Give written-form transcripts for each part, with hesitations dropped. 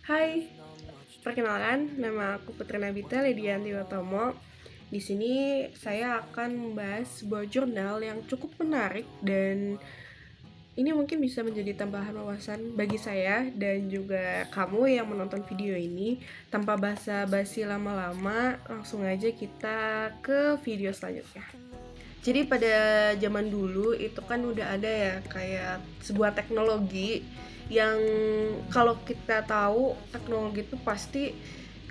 Hai, perkenalkan nama aku Putri Nabita Lidianti Watomo. Di sini saya akan membahas sebuah jurnal yang cukup menarik dan ini mungkin bisa menjadi tambahan wawasan bagi saya dan juga kamu yang menonton video ini. Tanpa basa-basi lama-lama, langsung aja kita ke video selanjutnya. Jadi pada zaman dulu itu kan udah ada ya kayak sebuah teknologi yang kalau kita tahu teknologi itu pasti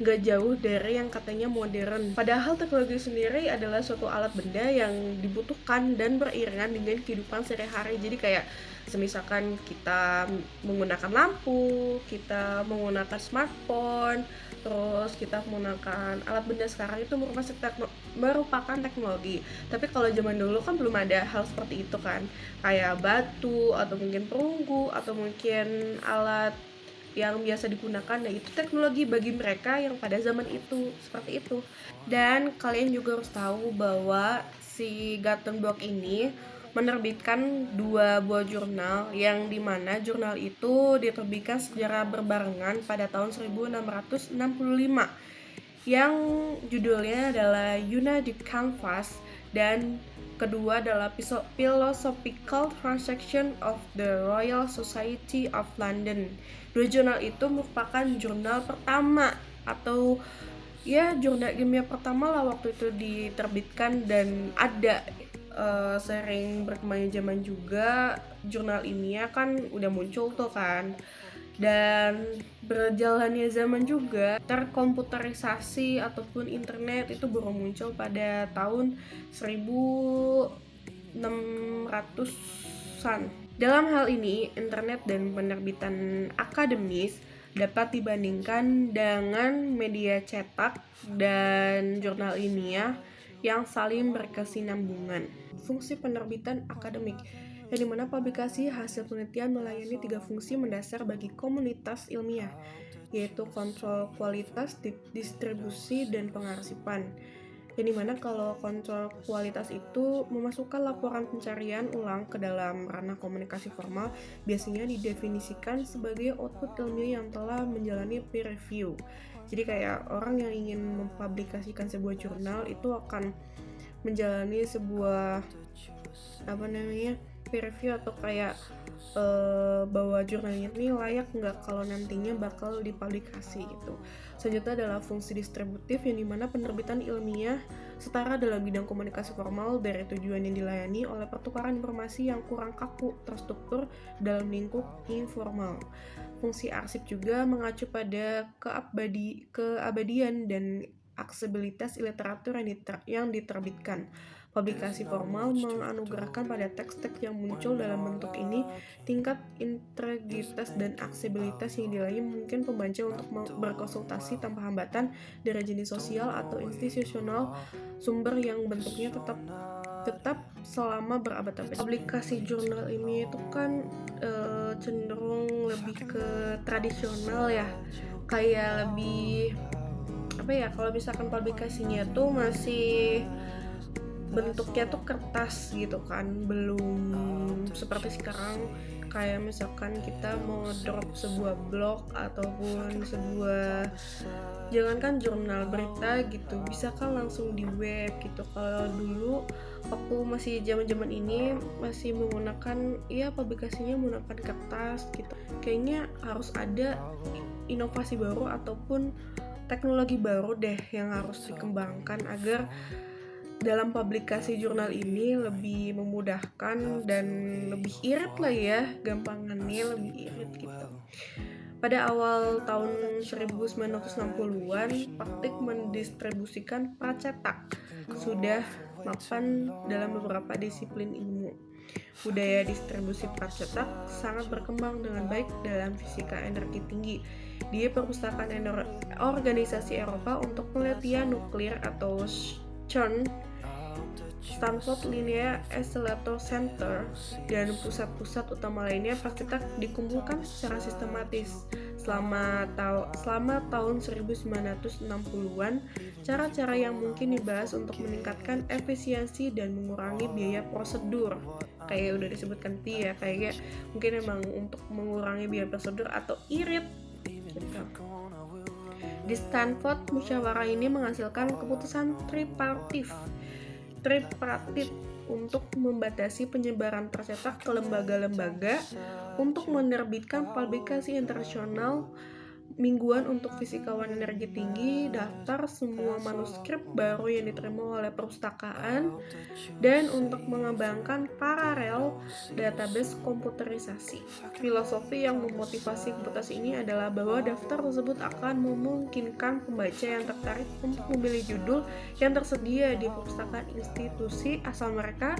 nggak jauh dari yang katanya modern. Padahal teknologi sendiri adalah suatu alat benda yang dibutuhkan dan beriringan dengan kehidupan sehari-hari. Jadi kayak semisalkan kita menggunakan lampu, kita menggunakan smartphone, terus kita menggunakan alat benda sekarang itu merupakan teknologi. Tapi kalau zaman dulu kan belum ada hal seperti itu kan, kayak batu atau mungkin perunggu atau mungkin alat yang biasa digunakan. Nah itu teknologi bagi mereka yang pada zaman itu seperti itu. Dan kalian juga harus tahu bahwa si Gutenberg ini menerbitkan dua buah jurnal yang dimana jurnal itu diterbitkan secara berbarengan pada tahun 1665 yang judulnya adalah United Canvas dan kedua adalah Philosophical Transaction of the Royal Society of London. Dua jurnal itu merupakan jurnal pertama atau ya jurnal ilmiah pertama lah waktu itu diterbitkan dan ada sering berkembangnya zaman juga jurnal ilmiah kan udah muncul tuh kan, dan berjalannya zaman juga terkomputerisasi ataupun internet itu baru muncul pada tahun 1600-an. Dalam hal ini, internet dan penerbitan akademis dapat dibandingkan dengan media cetak dan jurnal ilmiah yang saling berkesinambungan. Fungsi penerbitan akademik, yang dimana publikasi hasil penelitian melayani tiga fungsi mendasar bagi komunitas ilmiah, yaitu kontrol kualitas, distribusi, dan pengarsipan. Yang dimana kalau kontrol kualitas itu memasukkan laporan pencarian ulang ke dalam ranah komunikasi formal, biasanya didefinisikan sebagai output ilmiah yang telah menjalani peer review. Jadi kayak orang yang ingin mempublikasikan sebuah jurnal itu akan menjalani sebuah peer review atau kayak bahwa jurnalnya ini layak nggak kalau nantinya bakal dipublikasi gitu. Selanjutnya adalah fungsi distributif, yang dimana penerbitan ilmiah setara dalam bidang komunikasi formal dari tujuan yang dilayani oleh pertukaran informasi yang kurang kaku terstruktur dalam lingkup informal. Fungsi arsip juga mengacu pada keabadian dan aksesibilitas literatur yang diterbitkan. Publikasi formal menganugerahkan pada teks-teks yang muncul dalam bentuk ini tingkat integritas dan aksesibilitas yang dilayani mungkin pembaca untuk berkonsultasi tanpa hambatan dari jenis sosial atau institusional sumber yang bentuknya tetap selama berabad-abad. Publikasi jurnal ini itu kan cenderung lebih ke tradisional ya, kayak lebih kalau misalkan publikasinya tuh masih bentuknya tuh kertas gitu kan, belum seperti sekarang kayak misalkan kita mau drop sebuah blog ataupun sebuah jangankan jurnal berita gitu, bisa kan langsung di web gitu. Kalau dulu waktu masih zaman ini masih menggunakan publikasinya menggunakan kertas gitu. Kayaknya harus ada inovasi baru ataupun teknologi baru deh yang harus dikembangkan agar dalam publikasi jurnal ini lebih memudahkan dan lebih irit lah ya, gampangannya lebih irit gitu. Pada awal tahun 1960-an, praktik mendistribusikan pracetak sudah mapan dalam beberapa disiplin ilmu. Budaya distribusi pracetak sangat berkembang dengan baik dalam fisika energi tinggi di Perpustakaan Organisasi Eropa untuk Penelitian Nuklir atau CERN, Stanford Linear Accelerator Center, dan pusat-pusat utama lainnya. Pracetak dikumpulkan secara sistematis selama tahun 1960-an. Cara-cara yang mungkin dibahas untuk meningkatkan efisiensi dan mengurangi biaya prosedur, kayak udah disebutkan tadi ya, kayak mungkin emang untuk mengurangi biaya prosedur atau irit gitu. Di Stanford, musyawarah ini menghasilkan keputusan tripartit untuk membatasi penyebaran tercetak ke lembaga-lembaga, untuk menerbitkan publikasi internasional mingguan untuk fisikawan energi tinggi, daftar semua manuskrip baru yang diterima oleh perpustakaan, dan untuk mengembangkan paralel database komputerisasi. Filosofi yang memotivasi keputusan ini adalah bahwa daftar tersebut akan memungkinkan pembaca yang tertarik untuk memilih judul yang tersedia di perpustakaan institusi asal mereka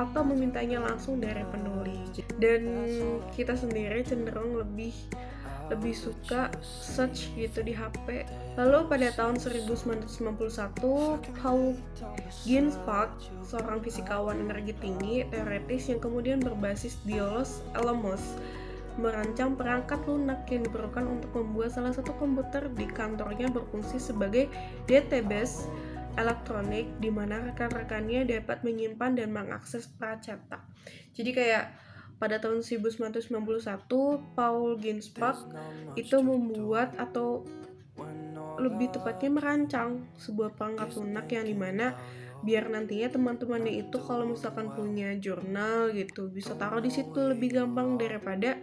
atau memintanya langsung dari penulis. Dan kita sendiri cenderung lebih suka search gitu di HP. Lalu pada tahun 1991, Paul Ginsparg, seorang fisikawan energi tinggi teoretis yang kemudian berbasis di Los Alamos, merancang perangkat lunak yang diperlukan untuk membuat salah satu komputer di kantornya berfungsi sebagai database elektronik di mana rekan-rekannya dapat menyimpan dan mengakses pracetak. Jadi kayak pada tahun 1991, Paul Ginsparg itu membuat atau lebih tepatnya merancang sebuah perangkat lunak yang dimana biar nantinya teman-temannya itu kalau misalkan punya jurnal gitu bisa taruh di situ lebih gampang daripada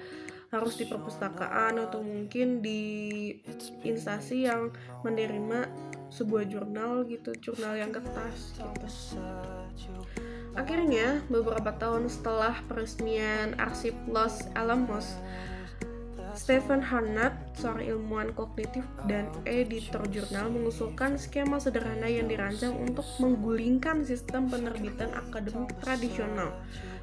harus di perpustakaan atau mungkin di instansi yang menerima sebuah jurnal gitu, jurnal yang kertas gitu. Akhirnya, beberapa tahun setelah peresmian arsip Los Alamos, Stephen Harnett, seorang ilmuwan kognitif dan editor jurnal, mengusulkan skema sederhana yang dirancang untuk menggulingkan sistem penerbitan akademik tradisional.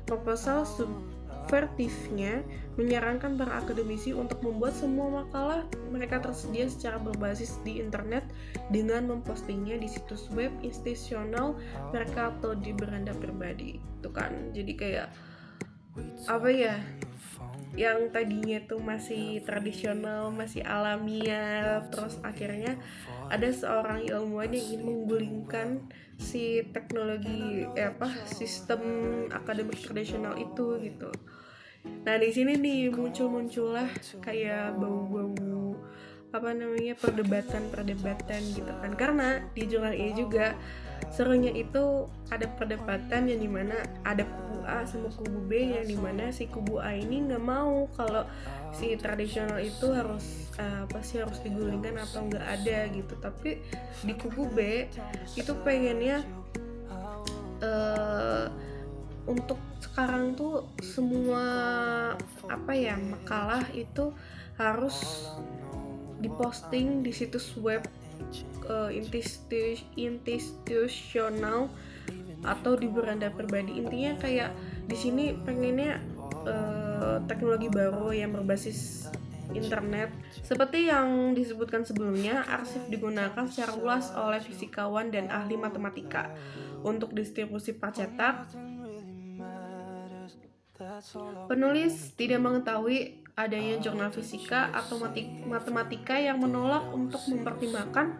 Proposal subvertifnya menyarankan para akademisi untuk membuat semua makalah mereka tersedia secara berbasis di internet dengan mempostingnya di situs web institusional mereka atau di beranda pribadi. Itu kan jadi kayak apa ya, yang tadinya tuh masih tradisional, masih alamiah, terus akhirnya ada seorang ilmuwan yang ingin menggulingkan si teknologi sistem akademik tradisional itu gitu. Nah di sini nih muncullah kayak bau-bau perdebatan gitu kan, karena di jurnal ini juga serunya itu ada perdebatan yang dimana ada kubu A sama kubu B, yang dimana si kubu A ini nggak mau kalau si tradisional itu harus harus digulingkan atau nggak ada gitu, tapi di kubu B itu pengennya untuk sekarang tuh semua makalah itu harus diposting di situs web institusional atau di beranda pribadi. Intinya kayak di sini pengennya teknologi baru yang berbasis internet. Seperti yang disebutkan sebelumnya, arsip digunakan secara luas oleh fisikawan dan ahli matematika untuk distribusi pracetak. Penulis tidak mengetahui adanya jurnal fisika atau matematika yang menolak untuk mempertimbangkan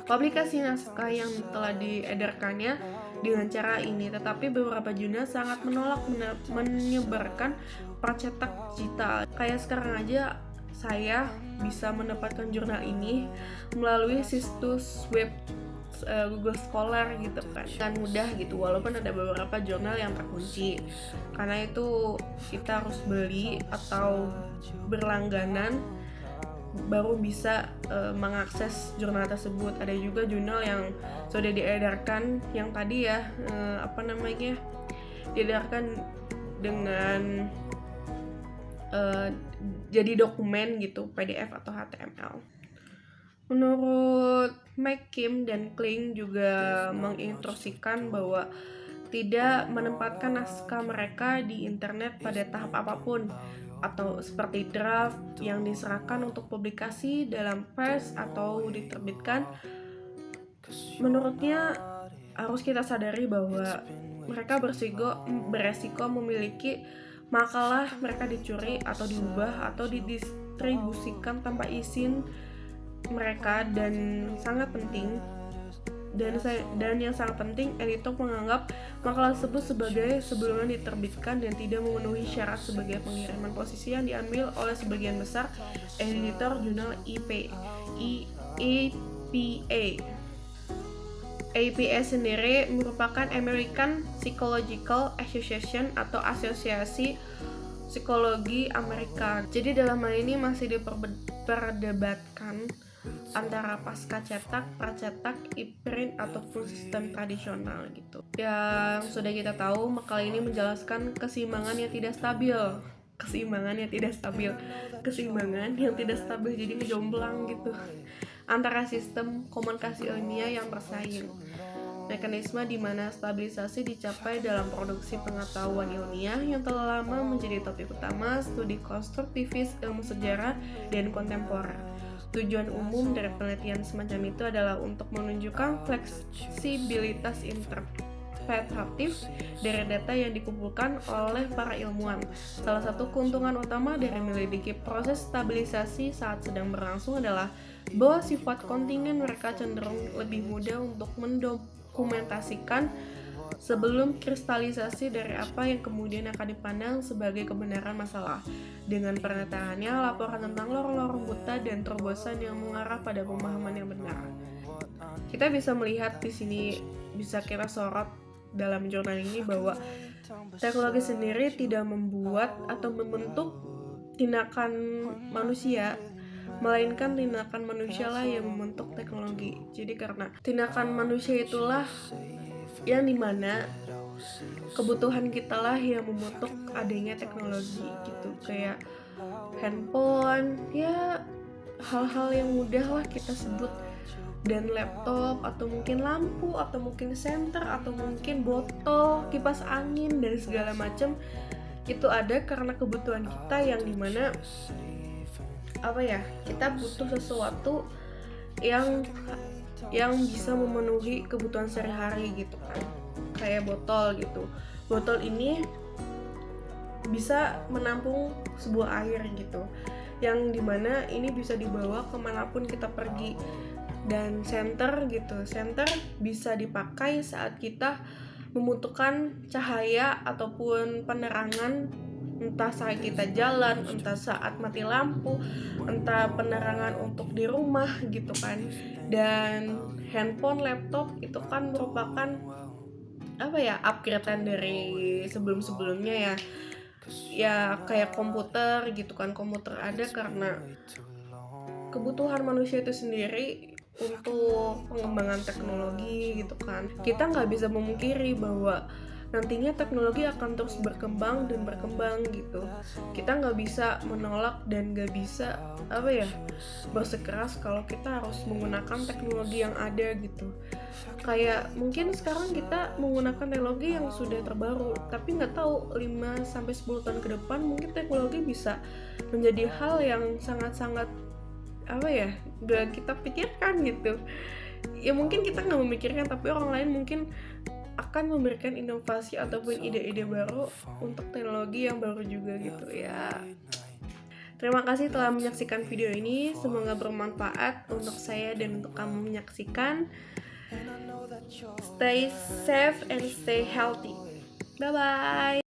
publikasi naskah yang telah diedarkannya dengan cara ini, tetapi beberapa jurnal sangat menolak menyebarkan pracetak digital. Kayak sekarang aja saya bisa mendapatkan jurnal ini melalui situs web Google Scholar gitu kan mudah gitu, walaupun ada beberapa jurnal yang terkunci karena itu kita harus beli atau berlangganan baru bisa mengakses jurnal tersebut. Ada juga jurnal yang sudah diedarkan yang tadi ya diedarkan dengan jadi dokumen gitu, PDF atau HTML. Menurut McKim dan Kling juga menginstruksikan bahwa tidak menempatkan naskah mereka di internet pada tahap apapun, atau seperti draft yang diserahkan untuk publikasi dalam pers atau diterbitkan. Menurutnya harus kita sadari bahwa mereka beresiko memiliki makalah mereka dicuri atau diubah atau didistribusikan tanpa izin mereka, dan sangat penting Dan yang sangat penting, editor menganggap makalah tersebut sebagai sebelumnya diterbitkan dan tidak memenuhi syarat sebagai pengiriman. Posisi yang diambil oleh sebagian besar editor jurnal APA. APA sendiri merupakan American Psychological Association atau Asosiasi Psikologi Amerika. Jadi dalam hal ini masih diperdebatkan antara pasca cetak, pracetak, e-print ataupun sistem tradisional gitu. Yang sudah kita tahu, makalah ini menjelaskan keseimbangan yang tidak stabil, jadi ngejomblang gitu antara sistem komunikasi ilmiah yang bersaing. Mekanisme di mana stabilisasi dicapai dalam produksi pengetahuan ilmiah yang telah lama menjadi topik utama studi konstruktivis ilmu sejarah dan kontemporer. Tujuan umum dari penelitian semacam itu adalah untuk menunjukkan fleksibilitas interpretatif dari data yang dikumpulkan oleh para ilmuwan. Salah satu keuntungan utama dari menyelidiki proses stabilisasi saat sedang berlangsung adalah bahwa sifat kontingen mereka cenderung lebih mudah untuk mendokumentasikan sebelum kristalisasi dari apa yang kemudian akan dipandang sebagai kebenaran masalah. Dengan pernyataannya, laporan tentang lorong-lorong buta dan terobosan yang mengarah pada pemahaman yang benar. Kita bisa melihat di sini, bisa kita sorot dalam jurnal ini bahwa teknologi sendiri tidak membuat atau membentuk tindakan manusia, melainkan tindakan manusialah yang membentuk teknologi. Jadi karena tindakan manusia itulah yang dimana kebutuhan kita lah yang membentuk adanya teknologi gitu, kayak handphone, ya hal-hal yang mudah lah kita sebut, dan laptop, atau mungkin lampu, atau mungkin senter, atau mungkin botol, kipas angin, dan segala macam itu ada karena kebutuhan kita yang dimana kita butuh sesuatu yang bisa memenuhi kebutuhan sehari-hari gitu kan, kayak botol gitu. Botol ini bisa menampung sebuah air gitu, yang dimana ini bisa dibawa kemanapun kita pergi. Dan senter bisa dipakai saat kita membutuhkan cahaya ataupun penerangan, entah saat kita jalan, entah saat mati lampu, entah penerangan untuk di rumah gitu kan. Dan handphone, laptop itu kan merupakan upgradean dari sebelum-sebelumnya ya kayak komputer gitu kan. Komputer ada karena kebutuhan manusia itu sendiri untuk pengembangan teknologi gitu kan. Kita nggak bisa memungkiri bahwa nantinya teknologi akan terus berkembang gitu. Kita nggak bisa menolak dan nggak bisa bersikeras kalau kita harus menggunakan teknologi yang ada gitu. Kayak mungkin sekarang kita menggunakan teknologi yang sudah terbaru, tapi nggak tahu 5-10 tahun ke depan mungkin teknologi bisa menjadi hal yang sangat-sangat gak kita pikirkan gitu. Ya mungkin kita nggak memikirkan, tapi orang lain mungkin akan memberikan inovasi ataupun ide-ide baru untuk teknologi yang baru juga gitu ya. Terima kasih telah menyaksikan video ini, semoga bermanfaat untuk saya dan untuk kamu menyaksikan. Stay safe and stay healthy. Bye bye.